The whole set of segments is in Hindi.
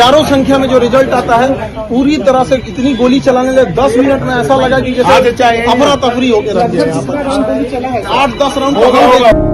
हजारों संख्या में जो रिजल्ट आता है, पूरी तरह से इतनी गोली चलाने लगे 10 मिनट में ऐसा लगा कि जैसे अफरा तफरी होकर रख दिया। 8-10 राउंड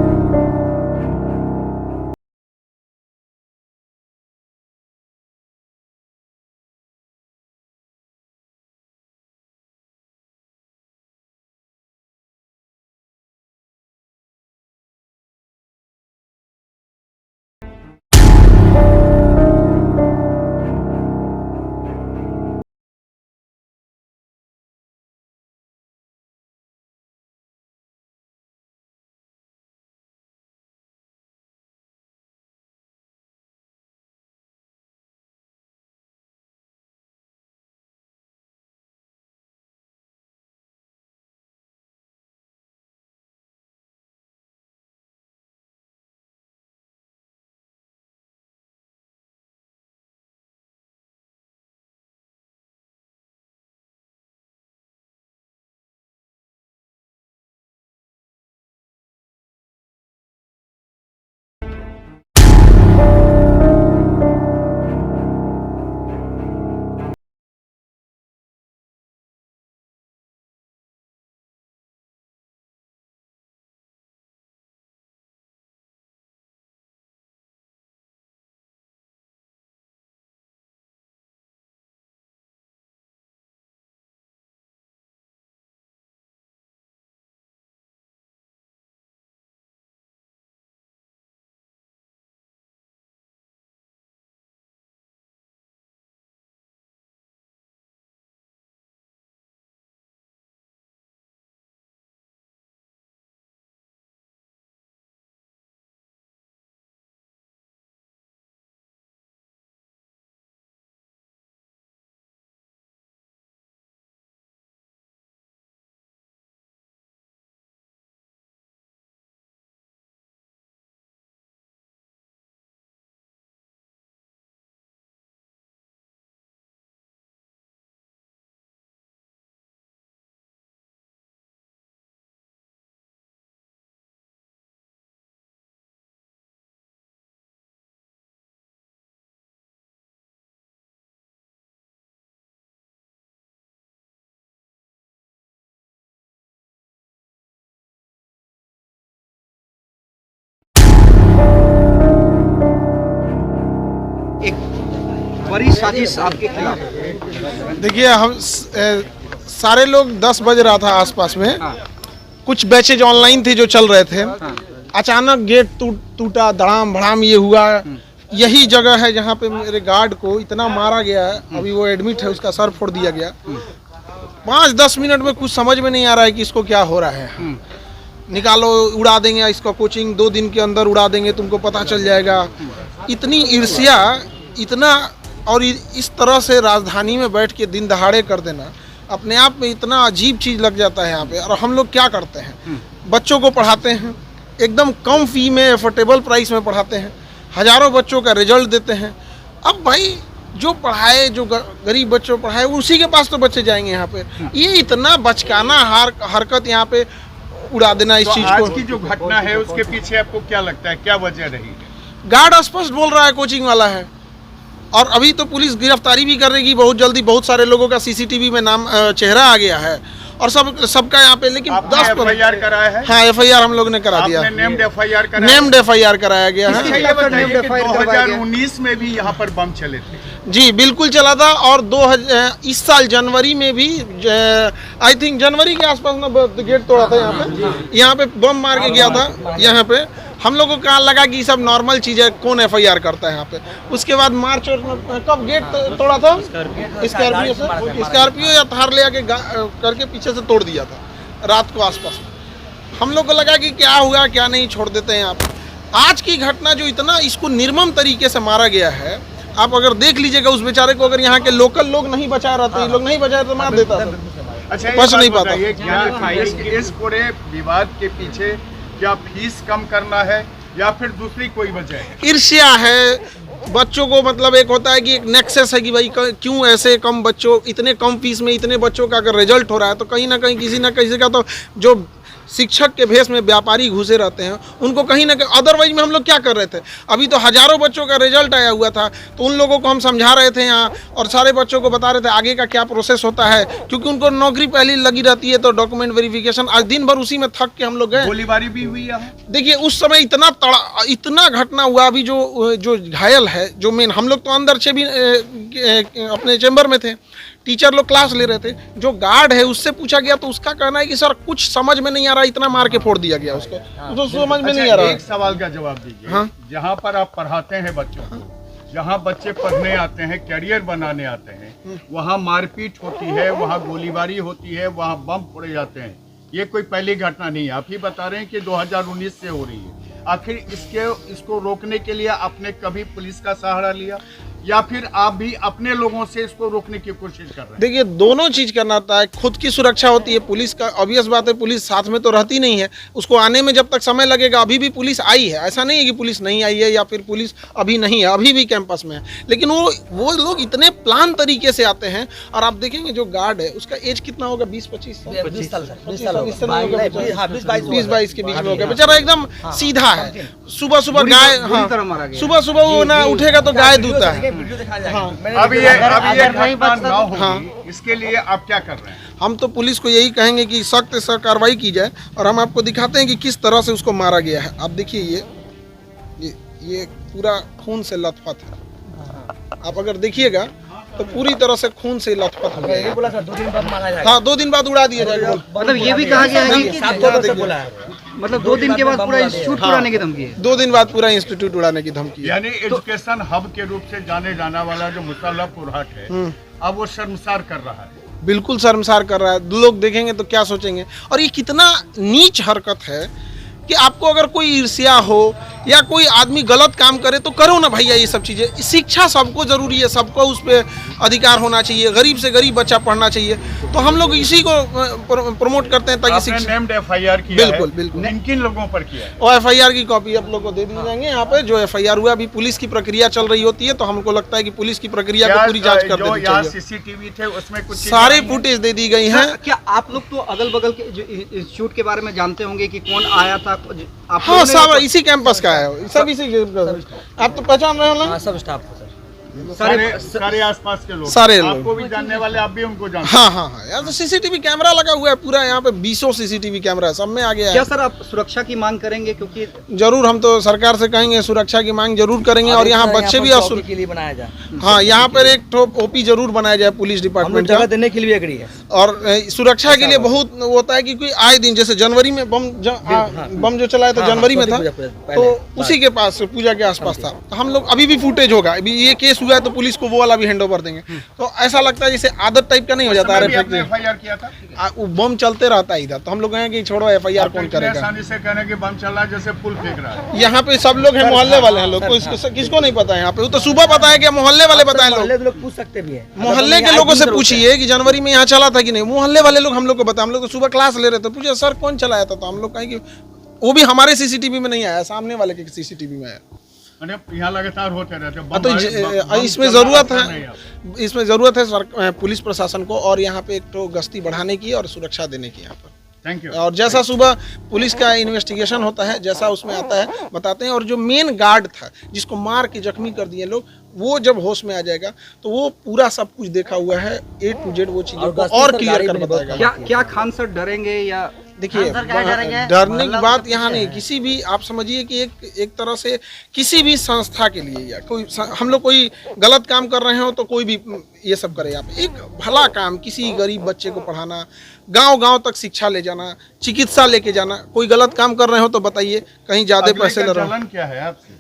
बड़ी साजिश आपके खिलाफ। देखिए, हम सारे लोग 10 बज रहा था आसपास में। कुछ बैचेज ऑनलाइन थे जो चल रहे थे। अचानक गेट टूटा, धड़ाम भड़ाम ये हुआ। यही जगह है जहाँ पे मेरे गार्ड को इतना मारा गया है, अभी वो एडमिट है, उसका सर फोड़ दिया गया। 5-10 मिनट में कुछ समझ में नहीं आ रहा है कि इसको क्या हो रहा है। निकालो, उड़ा देंगे इसका कोचिंग, 2 दिन के अंदर उड़ा देंगे, तुमको पता चल जाएगा। इतनी ईर्ष्या, इतना, और इस तरह से राजधानी में बैठ के दिन दहाड़े कर देना अपने आप में इतना अजीब चीज़ लग जाता है यहाँ पे। और हम लोग क्या करते हैं, बच्चों को पढ़ाते हैं, एकदम कम फी में, एफोर्डेबल प्राइस में पढ़ाते हैं, हज़ारों बच्चों का रिजल्ट देते हैं। अब भाई जो पढ़ाए, जो गरीब बच्चों पढ़ाए, उसी के पास तो बच्चे जाएंगे यहाँ पे। ये इतना बचकाना हरकत यहाँ पे उड़ा देना इस चीज़ को। आज की जो घटना है उसके पीछे आपको क्या लगता है, क्या वजह रही है? गार्ड स्पष्ट बोल रहा है कोचिंग वाला है, और अभी तो पुलिस गिरफ्तारी भी करेगी बहुत जल्दी। बहुत सारे लोगों का सीसीटीवी में नाम, चेहरा आ गया है, और सबका यहाँ पे। लेकिन 10 FIR कराया है? हाँ, FIR हम लोग ने करा दिया। नेम्ड FIR कराया? नेम्ड FIR कराया गया है। 2019 में भी यहाँ पर बम चले थे। जी बिल्कुल चला था, और इस साल जनवरी में भी, आई थिंक जनवरी के आसपास ना गेट तोड़ा था यहाँ पे बम मार के गया था यहाँ पे। हम लोगों को लगा कि सब नॉर्मल चीज़ है, कौन FIR करता है यहाँ पे। उसके बाद मार्च कब गेट तोड़ा था? स्कॉर्पियो या थार ले आके करके पीछे से तोड़ दिया था रात को आसपास में। हम लोग को लगा कि क्या हुआ क्या नहीं, छोड़ देते हैं यहाँ पे। आज की घटना जो इतना इसको निर्मम तरीके से मारा गया है, आप अगर देख लीजिएगा उस बेचारे को, अगर यहाँ के लोकल लोग नहीं बचा रहते, लोग नहीं बचाए तो मार देता था। अच्छा, बच नहीं पाता। इस पूरे विवाद के पीछे क्या फीस कम करना है या फिर दूसरी कोई वजह है? ईर्ष्या है बच्चों को, मतलब एक होता है कि एक नेक्सस है कि भाई क्यों ऐसे कम बच्चों, इतने कम फीस में इतने बच्चों का अगर रिजल्ट हो रहा है, तो कहीं ना कहीं किसी ना किसी का तो जो शिक्षक के भेष में व्यापारी घुसे रहते हैं, उनको कहीं ना कहीं अदरवाइज में हम लोग क्या कर रहे थे, अभी तो हज़ारों बच्चों का रिजल्ट आया हुआ था, तो उन लोगों को हम समझा रहे थे यहाँ और सारे बच्चों को बता रहे थे आगे का क्या प्रोसेस होता है, क्योंकि उनको नौकरी पहले लगी रहती है तो डॉक्यूमेंट वेरिफिकेशन। आज दिन भर उसी में थक के हम लोग गए। गोलीबारी भी हुई है। देखिए उस समय इतना घटना हुआ। अभी जो घायल है, जो मेन, हम लोग तो अंदर से भी अपने चैम्बर में थे, टीचर लोग क्लास ले रहे थे, जो गार्ड है उससे पूछा गया तो उसका कहना है कि सर कुछ समझ में नहीं आ रहा, इतना मार के फोड़ दिया गया उसको, तो समझ में नहीं आ रहा। एक सवाल का जवाब दीजिए। हाँ? जहाँ पर आप पढ़ाते हैं बच्चों को, जहाँ बच्चे पढ़ने आते हैं, कैरियर बनाने आते हैं, वहाँ मारपीट होती है, वहाँ गोलीबारी होती है, वहाँ बम फोड़े जाते हैं। ये कोई पहली घटना नहीं है। आप ही बता रहे हैं कि 2019 से हो रही है। आखिर इसको रोकने के लिए आपने कभी पुलिस का सहारा लिया या फिर आप भी अपने लोगों से इसको रोकने की कोशिश कर रहे हैं? देखिए दोनों चीज करना होता है। खुद की सुरक्षा होती है, पुलिस का ऑब्वियस बात है, पुलिस साथ में तो रहती नहीं है, उसको आने में जब तक समय लगेगा। अभी भी पुलिस आई है, ऐसा नहीं है कि पुलिस नहीं आई है या फिर पुलिस अभी नहीं है, अभी भी कैंपस में है, लेकिन वो लोग इतने प्लान तरीके से आते हैं। और आप देखेंगे जो गार्ड है उसका एज कितना होगा, 20-25 साल, 20 22 के बीच में होगा। बेचारा एकदम सीधा है, सुबह सुबह गाय, हाँ सुबह सुबह वो ना उठेगा तो गाय दूता है। अब ये घटना ना हो, इसके लिए आप क्या कर रहे हैं? हम तो पुलिस को यही कहेंगे कि सख्त से कार्रवाई की जाए, और हम आपको दिखाते हैं कि किस तरह से उसको मारा गया है। आप देखिए ये पूरा खून से लथपथ है। आप अगर देखिएगा तो पूरी तरह से खून से लथपथ हो गया। बोला सर 2 दिन बाद मारा जाएगा। हाँ 2 दिन बाद उड़ा दिया जाएगा। मतलब ये भी कहा गया है कि मतलब 2 दिन के बाद पूरा इंस्टीट्यूट उड़ाने की धमकी है। 2 दिन बाद पूरा इंस्टीट्यूट उड़ाने की धमकी है। यानी एजुकेशन हब के रूप से जाने जाने वाला जो मुसल्लफपुर हाट है, अब वो शर्मसार कर रहा है। बिल्कुल शर्मसार कर रहा है। लोग देखेंगे तो क्या सोचेंगे। और ये कितना नीच हरकत है कि आपको अगर कोई ईर्ष्या हो या कोई आदमी गलत काम करे तो करो ना भैया। ये सब चीज़ें, शिक्षा सबको जरूरी है, सबको उस पर अधिकार होना चाहिए। गरीब से गरीब बच्चा पढ़ना चाहिए, तो हम लोग इसी को प्रमोट करते हैं ताकि आपने नेम्ड FIR किया बिल्कुल है। बिल्कुल। किन लोगों पर किया है? और FIR की कॉपी आप लोग को दे दी जाएंगे। यहाँ पे जो FIR हुआ, अभी पुलिस की प्रक्रिया चल रही होती है, तो हमको लगता है कि पुलिस की प्रक्रिया को पूरी जांच कर देनी चाहिए। CCTV थे उसमें कुछ सारे फुटेज दे दी गई हैं। क्या आप लोग तो अगल बगल के जो इंस्टीट्यूट के बारे में जानते होंगे कि कौन आया था? हाँ सब इसी कैंपस का है, सब इसी। आप तो पहचान रहे हो ना? सब स्टाफ सारे आसपास के लोग, सारे लोग आपको भी जानने वाले, आप भी उनको जानते हैं। हाँ यार, तो CCTV कैमरा लगा हुआ है पूरा यहाँ पे, 20 CCTV कैमरा है, सब में आ गया है। क्या सर आप सुरक्षा की मांग करेंगे? क्योंकि जरूर हम तो सरकार से कहेंगे सुरक्षा की मांग जरूर करेंगे। और यहाँ बच्चे भी के लिए बनाया जाए। हाँ यहाँ पर एक OP जरूर बनाया जाए पुलिस डिपार्टमेंट का, देने के लिए एग्री है। और सुरक्षा के लिए बहुत होता है कि कोई आए दिन, जैसे जनवरी में बम जो चलाया था जनवरी में था, तो उसी के पास पूजा के आसपास था। तो हम लोग अभी भी फुटेज होगा, अभी ये केस हुआ है तो पुलिस को वो वाला भी हैंड ओवर देंगे। तो ऐसा लगता है जैसे आदत टाइप का नहीं हो जाता है। FIR किया था, वो बम चलते रहता है इधर, तो हम लोग कहें कि छोड़ो FIR कौन करेगा। आसानी से कहने कि बम चल रहा है, जैसे पुल फेंक रहा है। यहाँ पे सब लोग हैं, मोहल्ले वाले हैं लोग, किसको नहीं पता है यहाँ पे? वो तो सुबह पता है, क्या मोहल्ले वाले बताए? लोग पूछ सकते भी है, मोहल्ले के लोगों से पूछिए कि जनवरी में यहाँ चला था कि नहीं। मोहल्ले वाले लोग हम लोग को बताए। हम लोग तो सुबह क्लास ले रहे थे, पूछे सर कौन चलाया था, तो हम लोग कहें कि वो भी हमारे CCTV में नहीं आया, सामने वाले के CCTV में आया। यहाँ लगातार होते रहते हैं। तो इसमें ज़रूरत है पुलिस प्रशासन को, और यहाँ पे एक तो गश्ती बढ़ाने की और सुरक्षा देने की यहाँ पर। Thank you. और जैसा सुबह पुलिस का इन्वेस्टिगेशन होता है, जैसा उसमें आता है बताते हैं। और जो मेन गार्ड था जिसको मार के जख्मी कर दिए लोग, वो जब होश में आ जाएगा तो वो पूरा सब कुछ देखा हुआ है, A to Z वो चीज़ों को और क्लियर कर बताएगा। क्या खान सर डरेंगे या? देखिए डरने की बात यहाँ नहीं, किसी भी आप समझिए कि एक तरह से किसी भी संस्था के लिए, या कोई हम लोग कोई गलत काम कर रहे हो तो कोई भी ये सब करे। आप एक भला काम, किसी गरीब बच्चे को पढ़ाना, गांव-गांव तक शिक्षा ले जाना, चिकित्सा लेके जाना, कोई गलत काम कर रहे हो तो बताइए, कहीं ज़्यादा पैसे ले रहे हो। क्या है आपकी?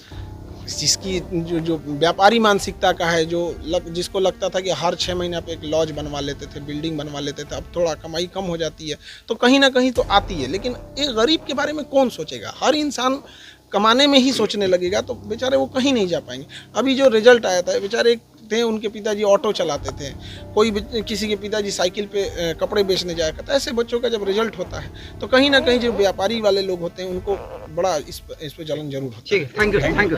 जिसकी जो व्यापारी मानसिकता का है, जिसको लगता था कि हर 6 महीने पे एक लॉज बनवा लेते थे, बिल्डिंग बनवा लेते थे, अब थोड़ा कमाई कम हो जाती है तो कहीं ना कहीं तो आती है। लेकिन एक गरीब के बारे में कौन सोचेगा? हर इंसान कमाने में ही सोचने लगेगा, तो बेचारे वो कहीं नहीं जा पाएंगे। अभी जो रिजल्ट आया था, बेचारे थे, उनके पिताजी ऑटो चलाते थे, किसी के पिताजी साइकिल पे कपड़े बेचने जाया करता। ऐसे बच्चों का जब रिजल्ट होता है तो कहीं ना कहीं जो व्यापारी वाले लोग होते हैं उनको बड़ा इस पे जलन जरूर होता है। Thank you.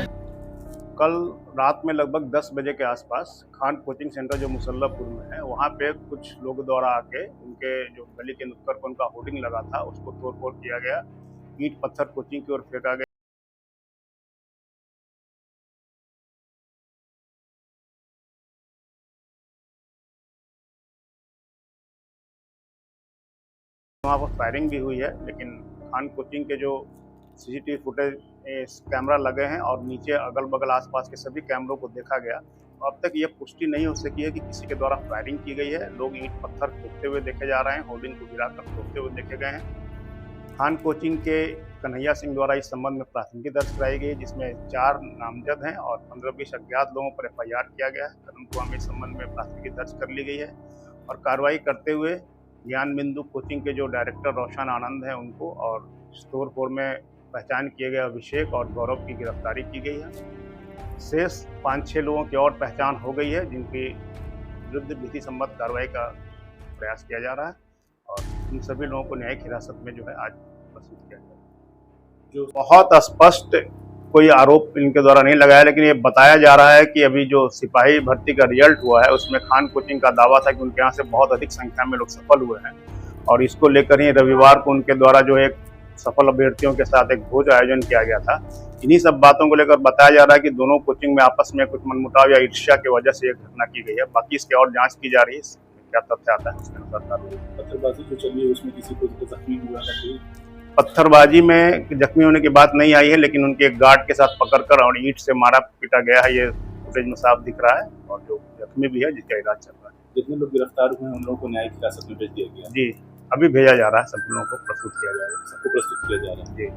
कल रात में लगभग 10 बजे के आसपास खान कोचिंग सेंटर जो मुसल्लापुर में है वहाँ पे कुछ लोगों द्वारा आके उनके जो गली के नुक्कड़ पर उनका होर्डिंग लगा था उसको तोड़फोड़ किया गया, ईंट पत्थर कोचिंग की ओर फेंका गया। वहाँ पर फायरिंग भी हुई है, लेकिन खान कोचिंग के जो सीसीटीवी फुटेज कैमरा लगे हैं और नीचे अगल बगल आसपास के सभी कैमरों को देखा गया। अब तक ये पुष्टि नहीं हो सकी है कि किसी के द्वारा फायरिंग की गई है। लोग ईंट पत्थर फेंकते हुए देखे जा रहे हैं, होर्डिंग को गिराकर तोड़ते हुए देखे गए हैं। खान कोचिंग के कन्हैया सिंह द्वारा इस संबंध में प्राथमिकी दर्ज कराई गई, जिसमें 4 नामजद हैं और 15-20 अज्ञात लोगों पर FIR किया गया है। कदमकुआं में इस संबंध में प्राथमिकी दर्ज कर ली गई है और कार्रवाई करते हुए ज्ञान बिंदु कोचिंग के जो डायरेक्टर रोशन आनंद हैं उनको और स्टोर 4 में पहचान किए गए अभिषेक और गौरव की गिरफ्तारी की गई है। शेष 5-6 लोगों की और पहचान हो गई है, जिनकी विरुद्ध विधि सम्मत कार्रवाई का प्रयास किया जा रहा है और इन सभी लोगों को न्यायिक हिरासत में जो है आज प्रस्तुत किया गया। जो बहुत स्पष्ट कोई आरोप इनके द्वारा नहीं लगाया, लेकिन ये बताया जा रहा है कि अभी जो सिपाही भर्ती का रिजल्ट हुआ है उसमें खान कोचिंग का दावा था कि उनके यहाँ से बहुत अधिक संख्या में लोग सफल हुए हैं और इसको लेकर ही रविवार को उनके द्वारा जो एक सफल अभ्यर्थियों के साथ एक भोज आयोजन किया गया था। इन्हीं सब बातों को लेकर बताया जा रहा है कि दोनों कोचिंग में आपस में कुछ मनमुटाव या ईर्ष्या की वजह से ये घटना की गई है। बाकी इसकी और जांच की जा रही है, क्या तथ्य आता है उसके अनुसार। पत्थरबाजी जो चली है उसमें किसी को जख्मी हुआ है? पत्थरबाजी में जख्मी होने की बात नहीं आई है, लेकिन उनके एक गार्ड के साथ पकड़कर और ईंट से मारा पीटा गया है, ये फुटेज में साफ दिख रहा है। और जो जख्मी भी है जिसका इलाज चल रहा है। जितने लोग गिरफ्तार हुए हैं उन लोगों को न्यायिक हिरासत में भेज दिया गया? जी, अभी भेजा जा रहा है, सब लोगों को प्रस्तुत किया जाएगा। सबको प्रस्तुत किया जा रहा है। जी।